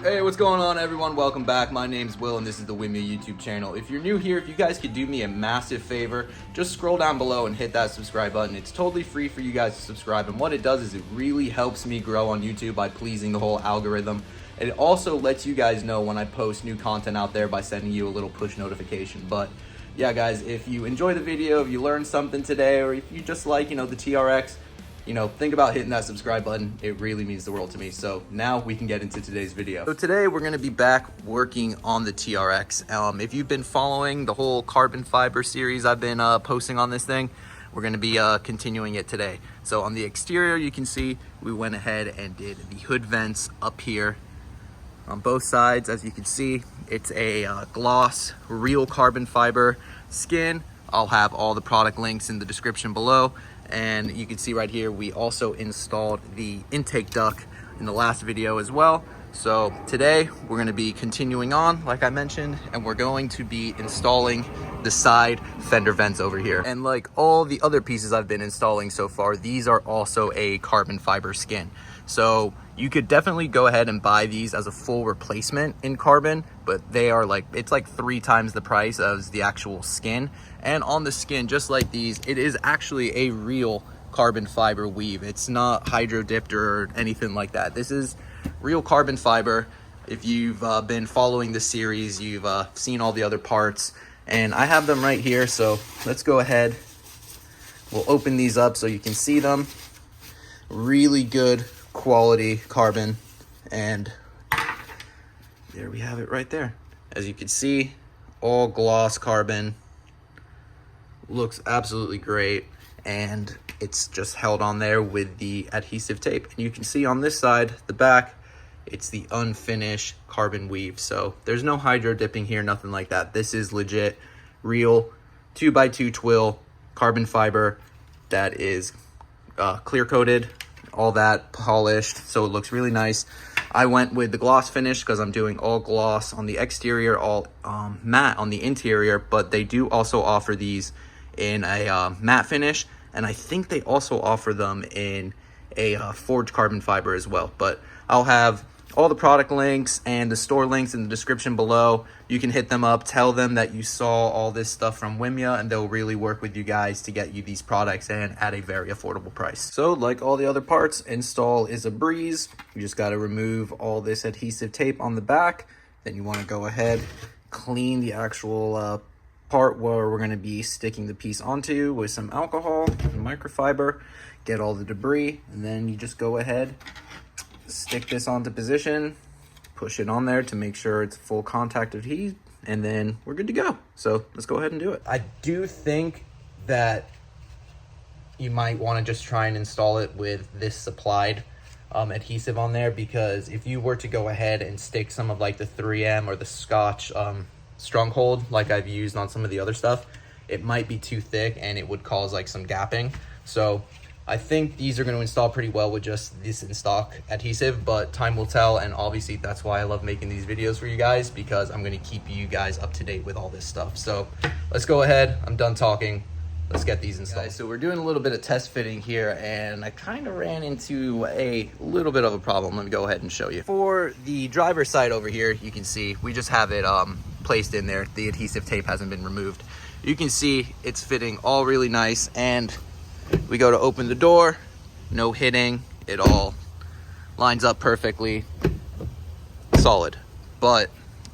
Hey, what's going on, everyone? Welcome back. My name's Will and this is the Wimia YouTube channel. If you're new here, if you guys could do me a massive favor, just scroll down below and hit that subscribe button. It's totally free for you guys to subscribe, and what it does is it really helps me grow on YouTube by pleasing the whole algorithm. And it also lets you guys know when I post new content out there by sending you a little push notification. But yeah, guys, if you enjoy the video, if you learned something today, or if you just like, the TRX, think about hitting that subscribe button. It really means the world to me. So now we can get into today's video. So today we're gonna be back working on the TRX. If you've been following the whole carbon fiber series I've been posting on this thing, we're gonna be continuing it today. So on the exterior, you can see we went ahead and did the hood vents up here on both sides. As you can see, it's a gloss, real carbon fiber skin. I'll have all the product links in the description below. And you can see right here, we also installed the intake duct in the last video as well. So today we're going to be continuing on, like I mentioned, and we're going to be installing the side fender vents over here. And like all the other pieces I've been installing so far, these are also a carbon fiber skin. So you could definitely go ahead and buy these as a full replacement in carbon, but they are it's like 3 times the price of the actual skin. And on the skin, just like these, it is actually a real carbon fiber weave. It's not hydro dipped or anything like that. This is real carbon fiber. If you've been following the series, you've seen all the other parts, and I have them right here. So let's go ahead. We'll open these up so you can see them. Really good quality carbon, and there we have it right there. As you can see, all gloss carbon. Looks absolutely great, and it's just held on there with the adhesive tape. And you can see on this side, the back, it's the unfinished carbon weave. So there's no hydro dipping here, nothing like that. This is legit real 2x2 twill carbon fiber that is clear coated, all that polished, so it looks really nice. I went with the gloss finish because I'm doing all gloss on the exterior, all matte on the interior, but they do also offer these in a matte finish, and I think they also offer them in a forged carbon fiber as well. But I'll have all the product links and the store links in the description below. You can hit them up, tell them that you saw all this stuff from Wimia, and they'll really work with you guys to get you these products and at a very affordable price. So like all the other parts, install is a breeze. You just got to remove all this adhesive tape on the back. Then you want to go ahead, clean the actual part where we're going to be sticking the piece onto with some alcohol and microfiber, get all the debris, and then you just go ahead, stick this onto position, push it on there to make sure it's full contact of heat, and then we're good to go. So let's go ahead and do it. I do think that you might want to just try and install it with this supplied adhesive on there, because if you were to go ahead and stick some of like the 3M or the Scotch Stronghold like I've used on some of the other stuff, it might be too thick and it would cause like some gapping. So I think these are going to install pretty well with just this in stock adhesive, but time will tell. And obviously that's why I love making these videos for you guys, because I'm going to keep you guys up to date with all this stuff. So let's go ahead. I'm done talking. Let's get these installed. So we're doing a little bit of test fitting here, and I kind of ran into a little bit of a problem. Let me go ahead and show you. For the driver's side over here, you can see we just have it placed in there. The adhesive tape hasn't been removed. You can see it's fitting all really nice, and we go to open the door, no hitting, it all lines up perfectly, solid. But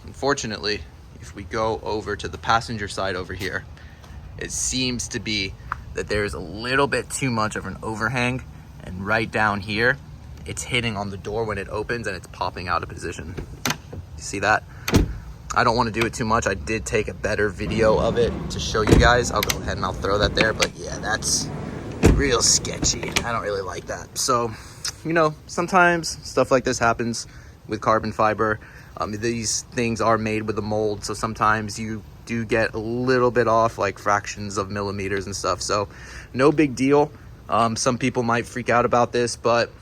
unfortunately, if we go over to the passenger side over here, it seems to be that there's a little bit too much of an overhang, and right down here, it's hitting on the door when it opens and it's popping out of position. You see that? I don't want to do it too much. I did take a better video of it to show you guys. I'll go ahead and I'll throw that there, but yeah, that's real sketchy. I don't really like that. So, sometimes stuff like this happens with carbon fiber. These things are made with a mold, so sometimes you do get a little bit off, like fractions of millimeters and stuff. So no big deal. Some people might freak out about this, but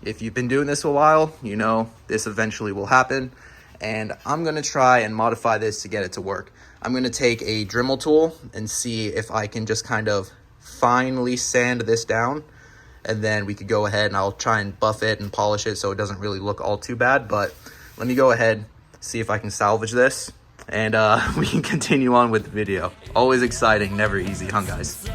if you've been doing this a while, this eventually will happen. And I'm going to try and modify this to get it to work. I'm going to take a Dremel tool and see if I can just kind of finely sand this down, and then we could go ahead and I'll try and buff it and polish it so it doesn't really look all too bad. But let me go ahead, see if I can salvage this, and we can continue on with the video. Always exciting, never easy, huh guys?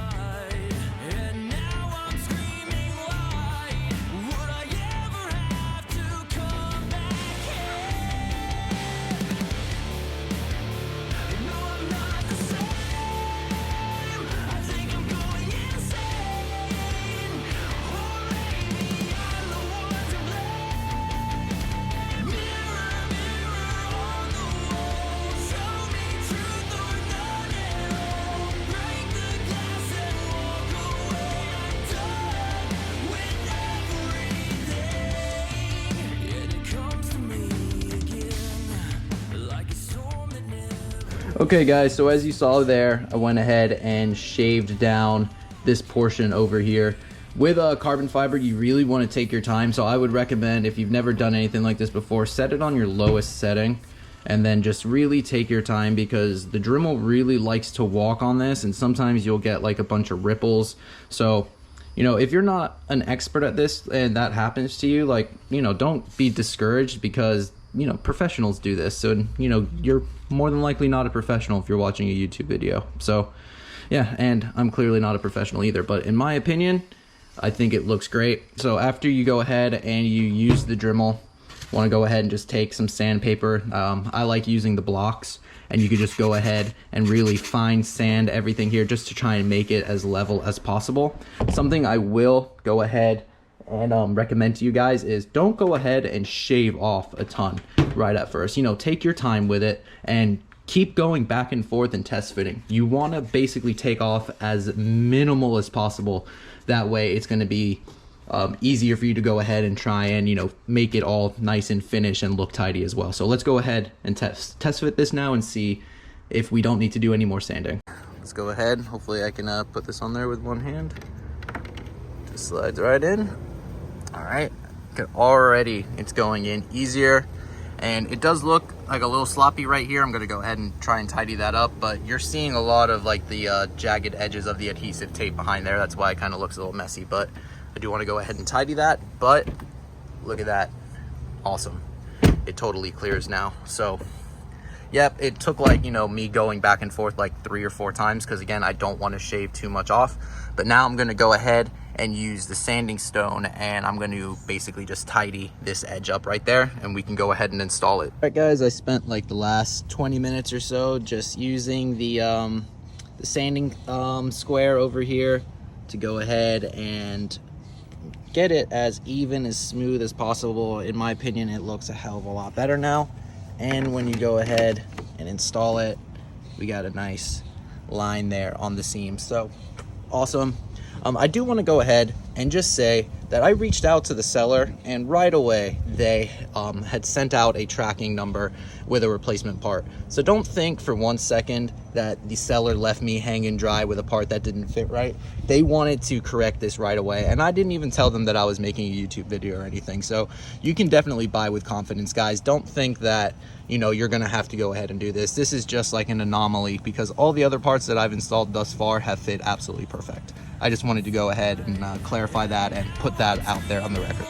Okay guys, so as you saw there, I went ahead and shaved down this portion over here. With carbon fiber, you really want to take your time, so I would recommend, if you've never done anything like this before, set it on your lowest setting and then just really take your time, because the Dremel really likes to walk on this, and sometimes you'll get like a bunch of ripples. So, you know, if you're not an expert at this and that happens to you, like, you know, don't be discouraged, because, you know, professionals do this. So, you know, you're more than likely not a professional if you're watching a YouTube video. So yeah, and I'm clearly not a professional either, but in my opinion, I think it looks great. So after you go ahead and you use the Dremel, want to go ahead and just take some sandpaper. I like using the blocks, and you could just go ahead and really fine sand everything here just to try and make it as level as possible. Something I will go ahead and recommend to you guys is don't go ahead and shave off a ton right at first. You know, take your time with it and keep going back and forth and test fitting. You want to basically take off as minimal as possible. That way it's going to be easier for you to go ahead and try and, you know, make it all nice and finished and look tidy as well. So let's go ahead and test fit this now and see if we don't need to do any more sanding. Let's go ahead. Hopefully I can put this on there with one hand. Just slides right in. All right, already it's going in easier, and it does look like a little sloppy right here. I'm gonna go ahead and try and tidy that up, but you're seeing a lot of like the jagged edges of the adhesive tape behind there. That's why it kind of looks a little messy, but I do want to go ahead and tidy that. But look at that, awesome. It totally clears now. So yep, it took like, you know, me going back and forth like 3 or 4 times, because again, I don't want to shave too much off. But now I'm gonna go ahead and use the sanding stone, and I'm going to basically just tidy this edge up right there, and we can go ahead and install it. All right guys, I spent like the last 20 minutes or so just using the sanding square over here to go ahead and get it as even, as smooth as possible. In my opinion, it looks a hell of a lot better now. And when you go ahead and install it, we got a nice line there on the seam. So awesome. I do want to go ahead and just say that I reached out to the seller, and right away they had sent out a tracking number with a replacement part. So don't think for one second that the seller left me hanging dry with a part that didn't fit right. They wanted to correct this right away, and I didn't even tell them that I was making a YouTube video or anything. So you can definitely buy with confidence, guys. Don't think that, you know, you're gonna have to go ahead and do this. This is just like an anomaly, because all the other parts that I've installed thus far have fit absolutely perfect. I just wanted to go ahead and clarify that and put that out there on the record.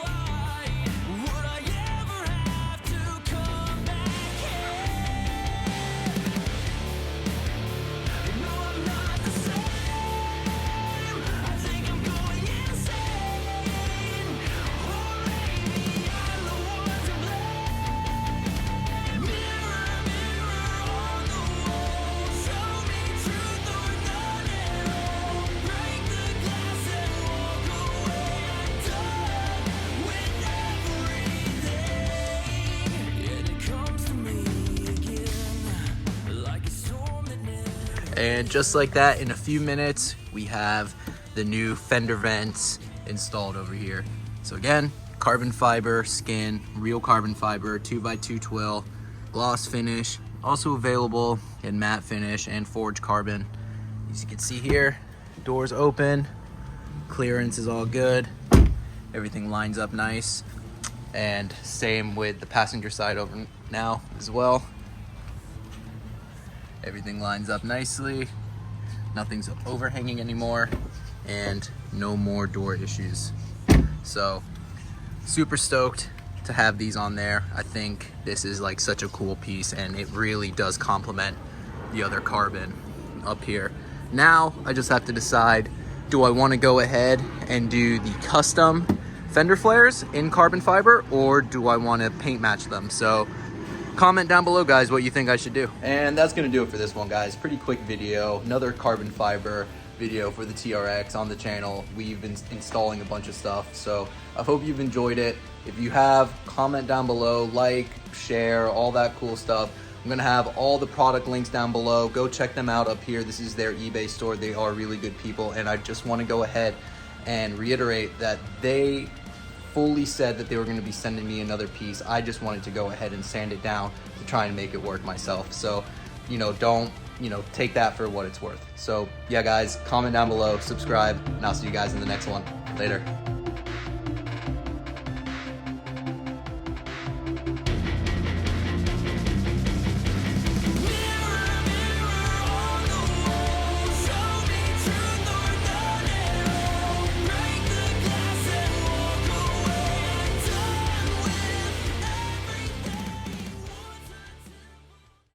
And just like that, in a few minutes, we have the new Fender vents installed over here. So again, carbon fiber skin, real carbon fiber, 2x2 twill, gloss finish, also available in matte finish and forged carbon. As you can see here, doors open, clearance is all good, everything lines up nice. And same with the passenger side over now as well. Everything lines up nicely, nothing's overhanging anymore, and no more door issues. So super stoked. to have these on there. I think this is like such a cool piece, and it really does complement the other carbon up here. Now I just have to decide, do I want to go ahead and do the custom fender flares in carbon fiber, or do I want to paint match them? So comment down below, guys, what you think I should do. And that's gonna do it for this one, guys. Pretty quick video, another carbon fiber video for the TRX on the channel. We've been installing a bunch of stuff, so I hope you've enjoyed it. If you have, comment down below, like, share, all that cool stuff. I'm gonna have all the product links down below. Go check them out up here. This is their eBay store. They are really good people, and I just want to go ahead and reiterate that they fully said that they were going to be sending me another piece. I just wanted to go ahead and sand it down to try and make it work myself. So, don't, take that for what it's worth. So yeah, guys, comment down below, subscribe, and I'll see you guys in the next one. Later.